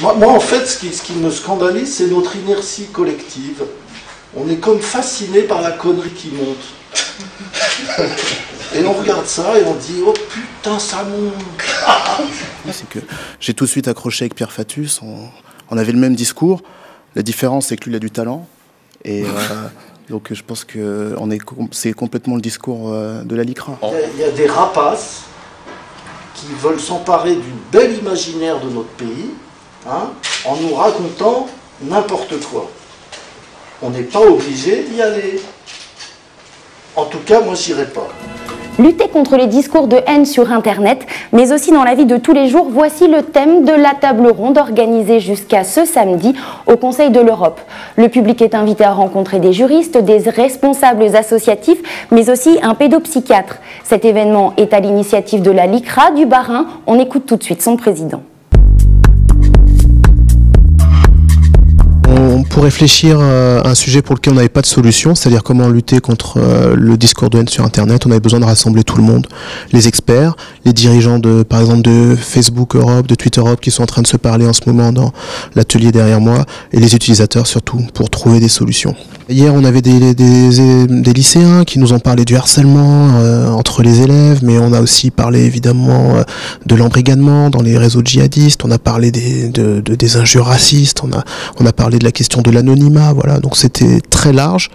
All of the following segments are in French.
Moi, en fait, ce qui me scandalise, c'est notre inertie collective. On est comme fasciné par la connerie qui monte. Et on regarde ça et on dit « Oh putain, ça monte !» C'est que j'ai tout de suite accroché avec Pierre Fatus. On avait le même discours. La différence, c'est que lui, il a du talent. Et donc, je pense que c'est complètement le discours de la LICRA. Il y a des rapaces qui veulent s'emparer d'une belle imaginaire de notre pays, hein, en nous racontant n'importe quoi. On n'est pas obligé d'y aller. En tout cas, moi, j'irai pas. Lutter contre les discours de haine sur Internet, mais aussi dans la vie de tous les jours, voici le thème de la table ronde organisée jusqu'à ce samedi au Conseil de l'Europe. Le public est invité à rencontrer des juristes, des responsables associatifs, mais aussi un pédopsychiatre. Cet événement est à l'initiative de la LICRA du Bas-Rhin. On écoute tout de suite son président. Pour réfléchir à un sujet pour lequel on n'avait pas de solution, c'est-à-dire comment lutter contre le discours de haine sur Internet, on avait besoin de rassembler tout le monde, les experts, les dirigeants par exemple de Facebook Europe, de Twitter Europe qui sont en train de se parler en ce moment dans l'atelier derrière moi, et les utilisateurs surtout, pour trouver des solutions. Hier, on avait des lycéens qui nous ont parlé du harcèlement entre les élèves, mais on a aussi parlé évidemment de l'embrigadement dans les réseaux djihadistes, on a parlé des injures racistes, on a parlé de la question de l'anonymat, voilà. Donc c'était très large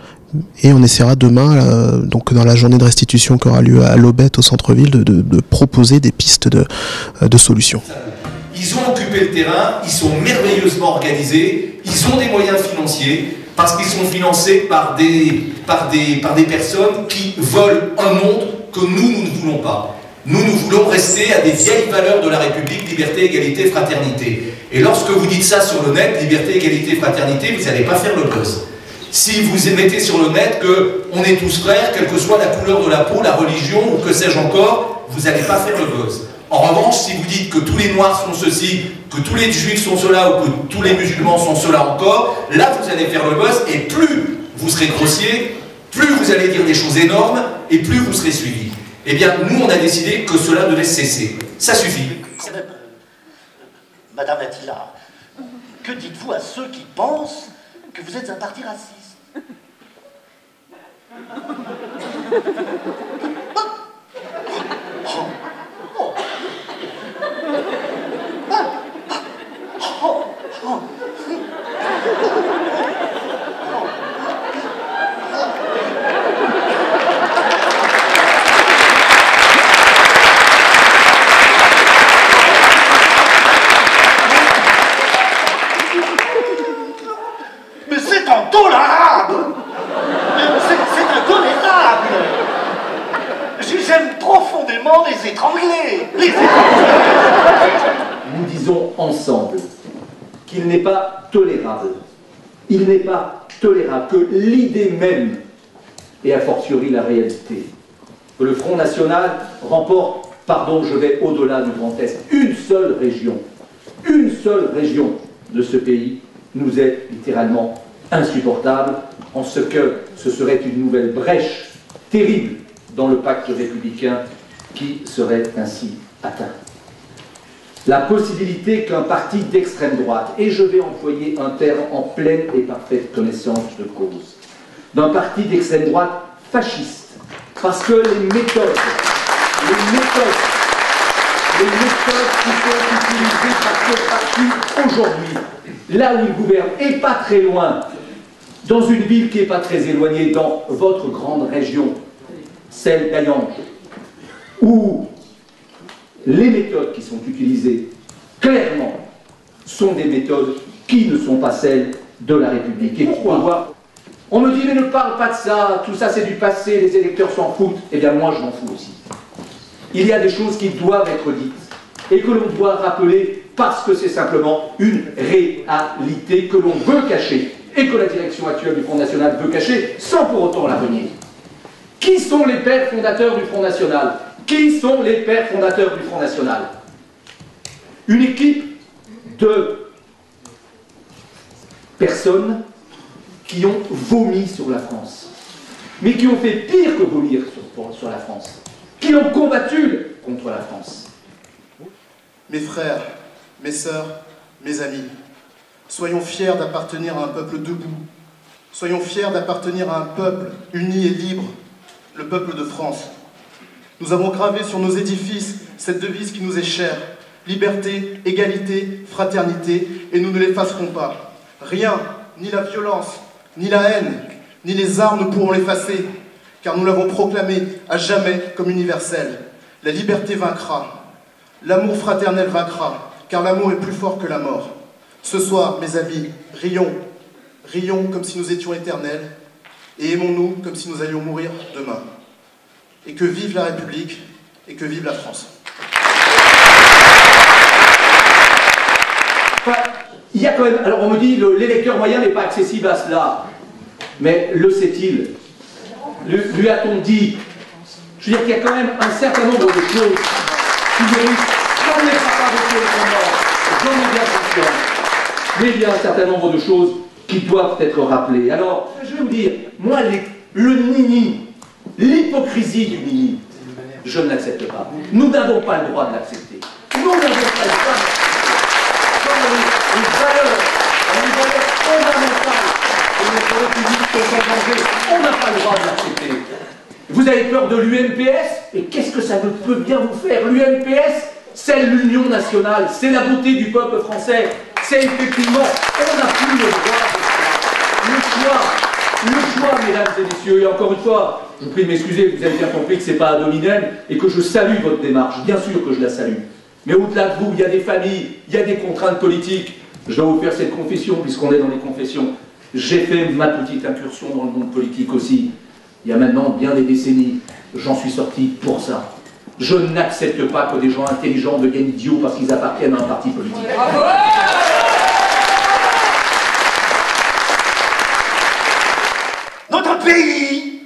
et on essaiera demain, donc dans la journée de restitution qui aura lieu à l'Aubette au centre-ville, de proposer des pistes de solutions. Ils ont occupé le terrain, ils sont merveilleusement organisés, ils ont des moyens financiers parce qu'ils sont financés par des personnes qui veulent un monde que nous ne voulons pas. Nous voulons rester à des vieilles valeurs de la République, liberté, égalité, fraternité. Et lorsque vous dites ça sur le net, liberté, égalité, fraternité, vous n'allez pas faire le buzz. Si vous mettez sur le net qu'on est tous frères, quelle que soit la couleur de la peau, la religion ou que sais-je encore, vous n'allez pas faire le buzz. En revanche, si vous dites que tous les noirs sont ceci, que tous les juifs sont cela ou que tous les musulmans sont cela encore, là vous allez faire le buzz et plus vous serez grossier, plus vous allez dire des choses énormes et plus vous serez suivi. Eh bien, nous, on a décidé que cela devait cesser. Ça suffit. Madame Attila, que dites-vous à ceux qui pensent que vous êtes un parti raciste? Mais c'est intolérable! C'est intolérable! J'aime profondément les étrangler! Nous disons ensemble qu'il n'est pas tolérable, il n'est pas tolérable que l'idée même, et a fortiori la réalité, que le Front National remporte, pardon, je vais au-delà du Grand Est, une seule région de ce pays, nous est littéralement insupportable, en ce que ce serait une nouvelle brèche terrible dans le pacte républicain qui serait ainsi atteint. La possibilité qu'un parti d'extrême droite, et je vais employer un terme en pleine et parfaite connaissance de cause, d'un parti d'extrême droite fasciste, parce que les méthodes qui sont utilisées par ce parti aujourd'hui, là où il gouverne, et pas très loin, dans une ville qui n'est pas très éloignée, dans votre grande région, celle d'Ayange, où les méthodes qui sont utilisées, clairement, sont des méthodes qui ne sont pas celles de la République. Et pourquoi? On me dit, mais ne parle pas de ça, tout ça c'est du passé, les électeurs s'en foutent. Eh bien moi je m'en fous aussi. Il y a des choses qui doivent être dites et que l'on doit rappeler parce que c'est simplement une réalité que l'on veut cacher et que la direction actuelle du Front National veut cacher sans pour autant la renier. Qui sont les pères fondateurs du Front National? Qui sont les pères fondateurs du Front National? Une équipe de personnes qui ont vomi sur la France, mais qui ont fait pire que vomir sur la France, qui ont combattu contre la France. Mes frères, mes sœurs, mes amis, soyons fiers d'appartenir à un peuple debout. Soyons fiers d'appartenir à un peuple uni et libre, le peuple de France. Nous avons gravé sur nos édifices cette devise qui nous est chère, liberté, égalité, fraternité, et nous ne l'effacerons pas. Rien, ni la violence, ni la haine, ni les armes ne pourront l'effacer, car nous l'avons proclamé à jamais comme universel. La liberté vaincra, l'amour fraternel vaincra, car l'amour est plus fort que la mort. Ce soir, mes amis, rions, rions comme si nous étions éternels, et aimons-nous comme si nous allions mourir demain. Et que vive la République, et que vive la France. Enfin, il y a quand même, alors on me dit l'électeur moyen n'est pas accessible à cela, mais le sait-il? Lui a-t-on dit? Je veux dire qu'il y a quand même un certain nombre de choses qui méritent, j'en ai pas voté le combat, j'en ai bien conscience, mais il y a un certain nombre de choses qui doivent être rappelées. Alors, je vais vous dire, moi, le nini, l'hypocrisie du nini, je ne l'accepte pas. Nous n'avons pas le droit de l'accepter. Nous n'avons pas le droit les valeurs fondamentales de notre République sont en danger. On n'a pas le droit de l'accepter. Vous avez peur de l'UMPS? Et qu'est-ce que ça ne peut bien vous faire? L'UMPS, c'est l'Union nationale, c'est la beauté du peuple français. C'est effectivement, on n'a plus le droit de le choix, mesdames et messieurs, et encore une fois, je vous prie de m'excuser, vous avez bien compris que ce n'est pas ad hominem et que je salue votre démarche, bien sûr que je la salue. Mais au-delà de vous, il y a des familles, il y a des contraintes politiques. Je dois vous faire cette confession, puisqu'on est dans les confessions. J'ai fait ma petite incursion dans le monde politique aussi. Il y a maintenant bien des décennies, j'en suis sorti pour ça. Je n'accepte pas que des gens intelligents deviennent idiots parce qu'ils appartiennent à un parti politique. Notre pays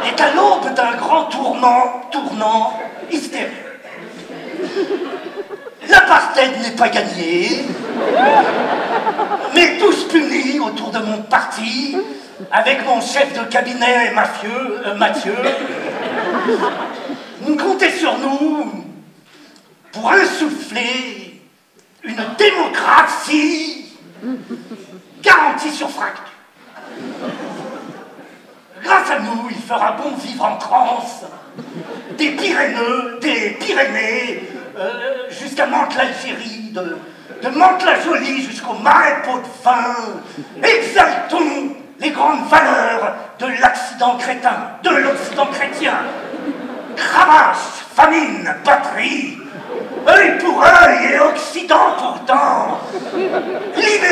est à l'aube d'un grand tournant hystérique. L'apartheid n'est pas gagné, mais tous punis autour de mon parti, avec mon chef de cabinet Mathieu. Comptez sur nous pour insuffler une démocratie garantie sur fracture. Grâce à nous, il fera bon vivre en transe, des Pyrénées, jusqu'à Mantes-l'Algérie, de Mantes-la-Jolie jusqu'au marais Pot-de-Vin. Exaltons les grandes valeurs de l'Occident crétin, de l'Occident chrétien. Cravache, famine, patrie, œil pour œil et Occident pour dent. Libérons